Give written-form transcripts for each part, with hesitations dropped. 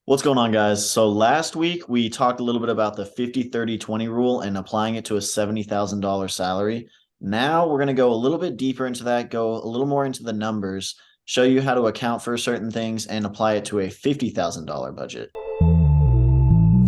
What's going on, guys? So last week we talked a little bit about the 50-30-20 rule and applying it to a $70,000 salary. Now we're going to go a little bit deeper into that, go a little more into the numbers, show you how to account for certain things and apply it to a $50,000 budget.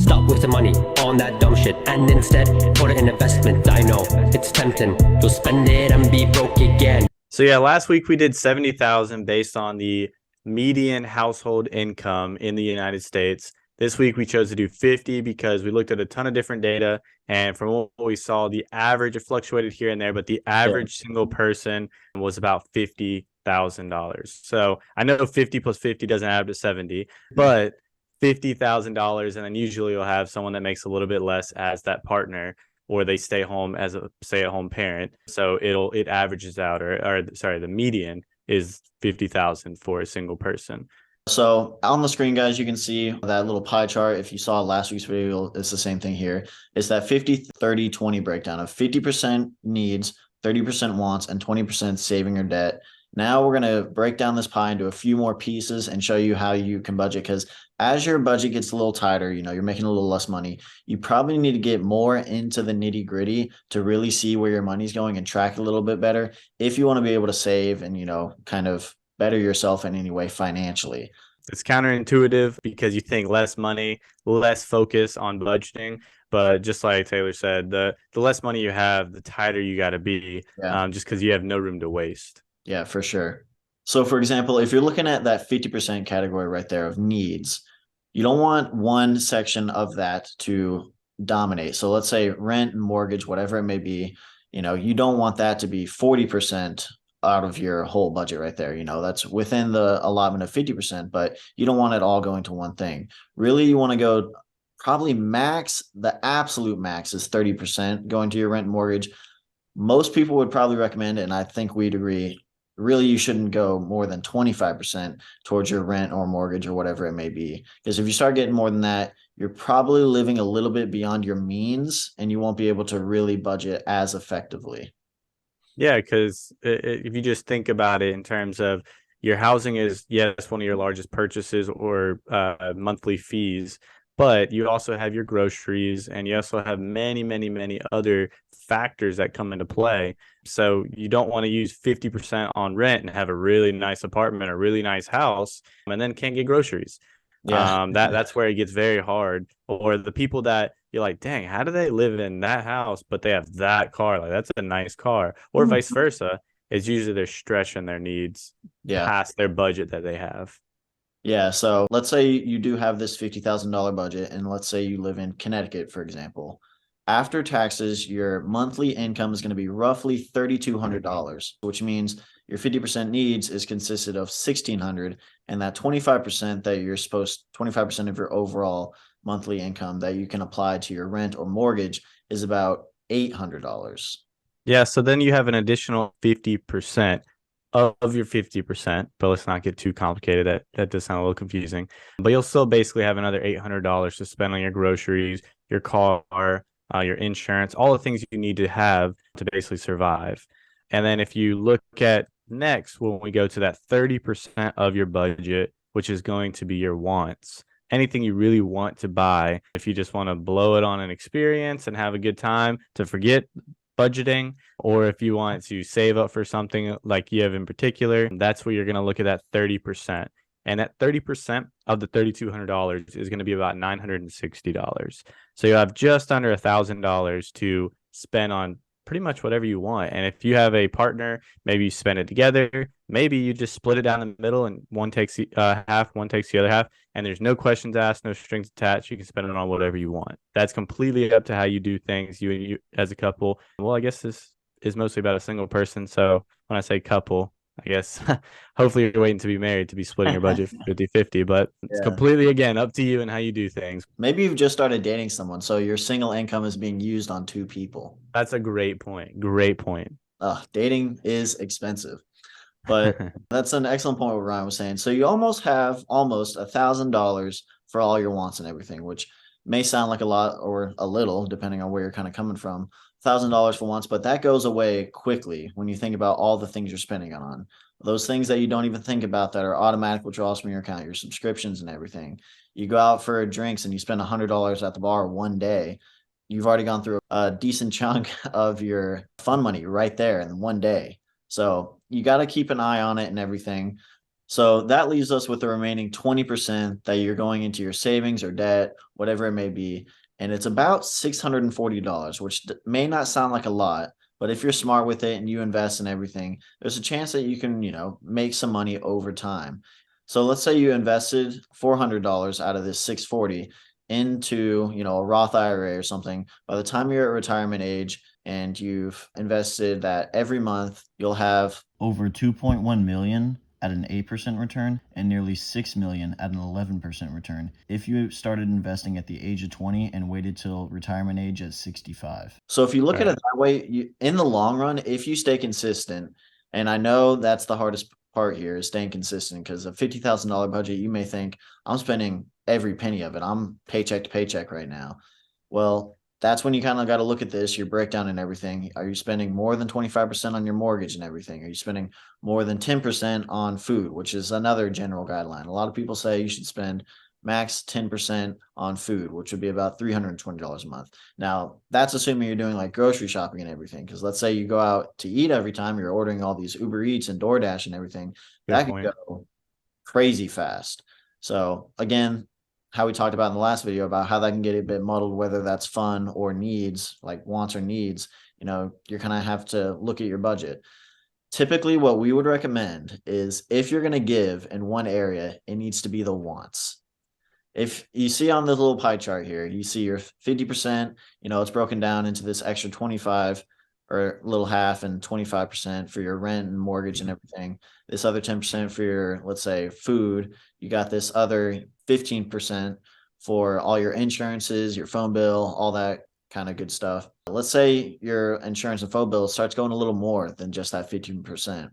Stop wasting money on that dumb shit and instead put it in investment. I know it's tempting. You'll spend it and be broke again. So yeah, last week we did 70,000 based on the median household income in the United States. This week we chose to do 50 because we looked at a ton of different data, and from what we saw, the average, it fluctuated here and there, but the average single person was about $50,000. So I know 50 plus 50 doesn't add up to 70, but $50,000, and then usually you'll have someone that makes a little bit less as that partner, or they stay home as a stay-at-home parent. So it averages out, or the median is 50,000 for a single person. So on the screen, guys, you can see that little pie chart. If you saw last week's video, it's the same thing here. It's that 50-30-20 breakdown of 50% needs, 30% wants, and 20% saving or debt. Now we're going to break down this pie into a few more pieces and show you how you can budget, because as your budget gets a little tighter, you're making a little less money, you probably need to get more into the nitty gritty to really see where your money's going and track it a little bit better if you want to be able to save and, kind of better yourself in any way financially. It's counterintuitive because you think less money, less focus on budgeting. But just like Taylor said, the less money you have, the tighter you got to be, just because you have no room to waste. Yeah, for sure. So, for example, if you're looking at that 50% category right there of needs, you don't want one section of that to dominate. So let's say rent and mortgage, whatever it may be, you don't want that to be 40% out of your whole budget right there. That's within the allotment of 50%, but you don't want it all going to one thing. Really, you want to go probably the absolute max is 30% going to your rent and mortgage. Most people would probably recommend it, and I think we'd agree, really you shouldn't go more than 25% towards your rent or mortgage or whatever it may be. Because if you start getting more than that, you're probably living a little bit beyond your means and you won't be able to really budget as effectively. Yeah, because if you just think about it in terms of your housing is, yes, one of your largest purchases or monthly fees, but you also have your groceries and you also have many, many, many other factors that come into play. So you don't want to use 50% on rent and have a really nice apartment, a really nice house, and then can't get groceries. Yeah. That's where it gets very hard. Or the people that you're like, dang, how do they live in that house, but they have that car? Like, that's a nice car. Or vice versa. It's usually they're stretching their needs past their budget that they have. Yeah. So let's say you do have this $50,000 budget, and let's say you live in Connecticut, for example. After taxes, your monthly income is going to be roughly $3,200, which means your 50% needs is consisted of $1,600, and that 25% that 25% of your overall monthly income that you can apply to your rent or mortgage is about $800. Yeah. So then you have an additional 50% of your 50%, but let's not get too complicated. That does sound a little confusing, but you'll still basically have another $800 to spend on your groceries, your car, your insurance, all the things you need to have to basically survive. And then if you look at next, when we go to that 30% of your budget, which is going to be your wants, anything you really want to buy, if you just want to blow it on an experience and have a good time to forget budgeting, or if you want to save up for something like you have in particular, that's where you're going to look at that 30%. And that 30% of the $3,200 is going to be about $960. So you have just under $1,000 to spend on pretty much whatever you want. And if you have a partner, maybe you spend it together. Maybe you just split it down the middle and one takes half, one takes the other half. And there's no questions asked, no strings attached. You can spend it on whatever you want. That's completely up to how you do things, you as a couple. Well, I guess this is mostly about a single person. So when I say couple, I guess hopefully you're waiting to be married to be splitting your budget 50-50, but it's completely, again, up to you and how you do things. Maybe you've just started dating someone, so your single income is being used on two people. That's a great point. Great point. Dating is expensive, but that's an excellent point what Ryan was saying. So you almost have $1,000 for all your wants and everything, which may sound like a lot or a little, depending on where you're kind of coming from. $1,000 for once, but that goes away quickly when you think about all the things you're spending on. Those things that you don't even think about that are automatic withdrawals from your account, your subscriptions and everything. You go out for drinks and you spend $100 at the bar one day. You've already gone through a decent chunk of your fun money right there in one day. So you got to keep an eye on it and everything. So that leaves us with the remaining 20% that you're going into your savings or debt, whatever it may be. And it's about $640, which may not sound like a lot, but if you're smart with it and you invest in everything, there's a chance that you can, make some money over time. So let's say you invested $400 out of this 640 into, a Roth IRA or something. By the time you're at retirement age and you've invested that every month, you'll have over 2.1 million at an 8% return and nearly 6 million at an 11% return if you started investing at the age of 20 and waited till retirement age at 65. So if you look at it that way, in the long run, if you stay consistent, and I know that's the hardest part here is staying consistent, because a $50,000 budget, you may think I'm spending every penny of it. I'm paycheck to paycheck right now. Well, that's when you kind of got to look at this, your breakdown and everything. Are you spending more than 25% on your mortgage and everything? Are you spending more than 10% on food, which is another general guideline? A lot of people say you should spend max 10% on food, which would be about $320 a month. Now, that's assuming you're doing like grocery shopping and everything. Because let's say you go out to eat every time, you're ordering all these Uber Eats and DoorDash and everything. That could go crazy fast. So again, how we talked about in the last video about how that can get a bit muddled, whether that's fun or needs, like wants or needs, you're kind of have to look at your budget. Typically, what we would recommend is if you're going to give in one area, it needs to be the wants. If you see on this little pie chart here, you see your 50%, it's broken down into this extra 25 or little half and 25% for your rent and mortgage and everything. This other 10% for your, let's say, food. You got this other 15% for all your insurances, your phone bill, all that kind of good stuff. Let's say your insurance and phone bill starts going a little more than just that 15%.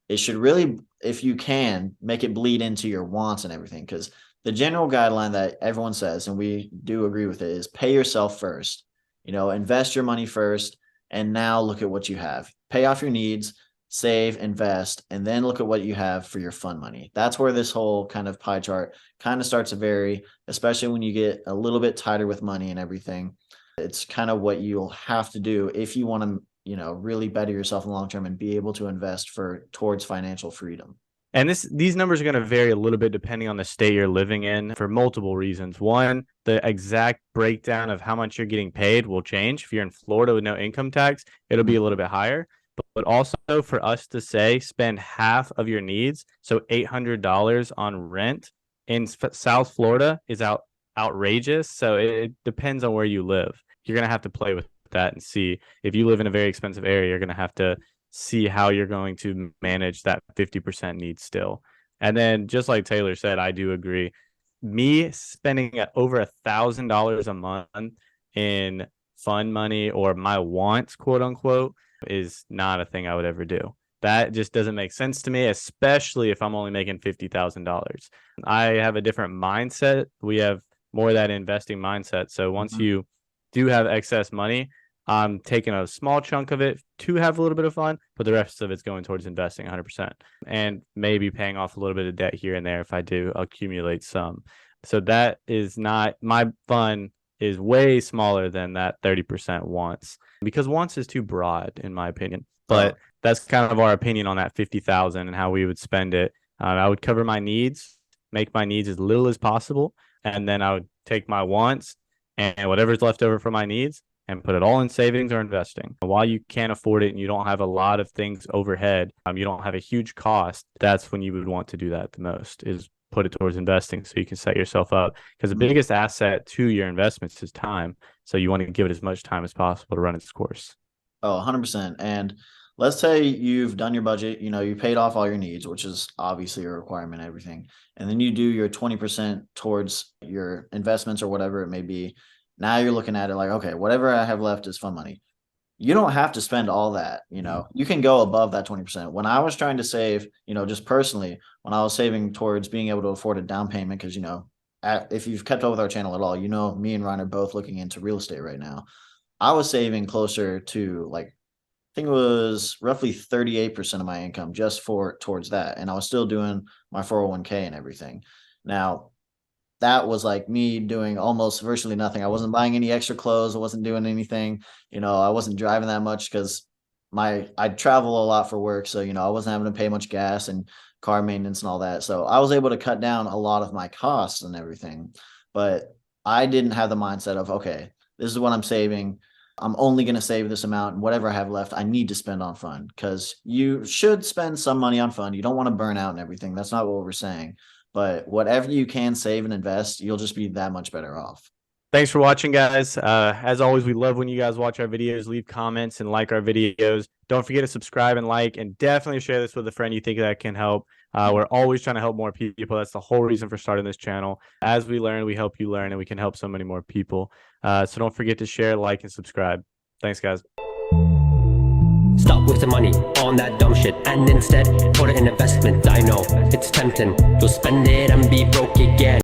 It should really, if you can, make it bleed into your wants and everything, because the general guideline that everyone says, and we do agree with it, is pay yourself first. Invest your money first, and now look at what you have. Pay off your needs, save, invest, and then look at what you have for your fun money. That's where this whole kind of pie chart kind of starts to vary, especially when you get a little bit tighter with money and everything. It's kind of what you'll have to do if you want to, really better yourself in the long term and be able to invest towards financial freedom. And these numbers are going to vary a little bit depending on the state you're living in for multiple reasons. One, the exact breakdown of how much you're getting paid will change. If you're in Florida with no income tax, it'll be a little bit higher. But also for us to say spend half of your needs, so $800 on rent in South Florida is outrageous. So it depends on where you live. You're going to have to play with that and see. If you live in a very expensive area, you're going to have to see how you're going to manage that 50% need still. And then just like Taylor said, I do agree. Me spending over $1,000 a month in fun money or my wants, quote unquote, is not a thing I would ever do. That just doesn't make sense to me, especially if I'm only making $50,000. I have a different mindset. We have more of that investing mindset. So once you do have excess money, I'm taking a small chunk of it to have a little bit of fun, but the rest of it's going towards investing 100% and maybe paying off a little bit of debt here and there if I do accumulate some. So that is not, my fun is way smaller than that 30% wants, because wants is too broad in my opinion. But that's kind of our opinion on that 50,000 and how we would spend it. I would cover my needs, make my needs as little as possible, and then I would take my wants and whatever's left over for my needs and put it all in savings or investing. While you can't afford it and you don't have a lot of things overhead, you don't have a huge cost, that's when you would want to do that the most, is put it towards investing so you can set yourself up. Because the biggest asset to your investments is time. So you want to give it as much time as possible to run its course. Oh, 100%. And let's say you've done your budget, you paid off all your needs, which is obviously a requirement, everything. And then you do your 20% towards your investments or whatever it may be. Now you're looking at it like, okay, whatever I have left is fun money. You don't have to spend all that, you can go above that 20%. When I was trying to save, just personally, when I was saving towards being able to afford a down payment, because, if you've kept up with our channel at all, me and Ryan are both looking into real estate right now. I was saving closer to I think it was roughly 38% of my income just towards that. And I was still doing my 401k and everything. Now, that was like me doing almost virtually nothing. I wasn't buying any extra clothes. I wasn't doing anything. I wasn't driving that much because I travel a lot for work. So, I wasn't having to pay much gas and car maintenance and all that. So I was able to cut down a lot of my costs and everything. But I didn't have the mindset of, okay, this is what I'm saving. I'm only going to save this amount, and whatever I have left, I need to spend on fun, because you should spend some money on fun. You don't want to burn out and everything. That's not what we're saying. But whatever you can save and invest, you'll just be that much better off. Thanks for watching, guys. As always, we love when you guys watch our videos, leave comments, and like our videos. Don't forget to subscribe and like, and definitely share this with a friend you think that can help. We're always trying to help more people. That's the whole reason for starting this channel. As we learn, we help you learn, and we can help so many more people. So don't forget to share, like, and subscribe. Thanks, guys. Stop wasting money on that dumb shit and instead put it in investment. I know it's tempting, you'll spend it and be broke again.